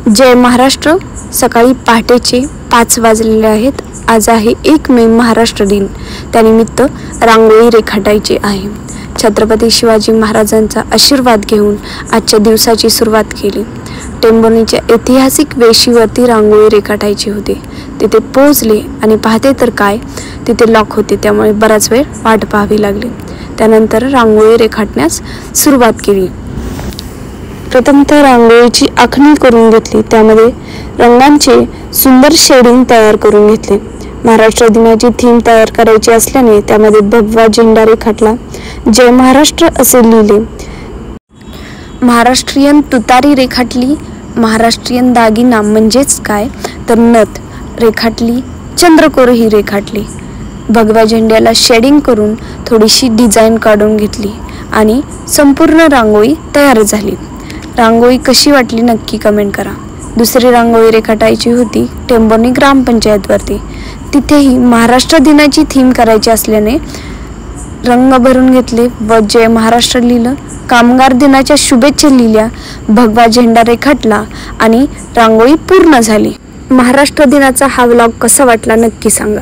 जय महाराष्ट्र. सकाळी पहाटेचे 5 वाजलेले आहेत. आज आहे 1 मे, महाराष्ट्र दिन. त्यानिमित्त रांगोळी रेखाटायची आहे. छत्रपती शिवाजी महाराजांचा आशीर्वाद घेऊन आजच्या दिवसाची सुरुवात केली. टेंभुर्णीच्या ऐतिहासिक वेशीवरती रांगोळी रेखाटायची होती. तिथे पोहोचले आणि पाहते तर काय, तिथे लॉक होते. त्यामुळे बराच वेळ वाट पाहावी लागली. त्यानंतर रांगोळी रेखाटण्यास सुरुवात केली. प्रथमतः रांगोळीची आखणी करून घेतली. त्यामध्ये रंगांचे सुंदर शेडिंग तयार करून घेतले. महाराष्ट्र दिनाची थीम तयार करायची असल्याने त्यामध्ये भगवा झेंडा रेखाटला. जय महाराष्ट्र असे लिहिले. महाराष्ट्रीयन तुतारी रेखाटली. महाराष्ट्रीयन दागिना म्हणजेच काय तर नथ रेखाटली. चंद्रकोर ही रेखाटली. भगव्या झेंड्याला शेडिंग करून थोडीशी डिझाईन काढून घेतली आणि संपूर्ण रांगोळी तयार झाली. रांगोळी कशी वाटली नक्की कमेंट करा. दुसरी रांगोळी रेखाटायची होती टेंभुर्णी ग्रामपंचायतवरती. तिथेही महाराष्ट्र दिनाची थीम करायची असल्याने रंग भरून घेतले व जय महाराष्ट्र लिहिलं. कामगार दिनाच्या शुभेच्छा लिहिल्या. भगवा झेंडा रेखाटला आणि रांगोळी पूर्ण झाली. महाराष्ट्र दिनाचा हा व्लॉग कसा वाटला नक्की सांगा.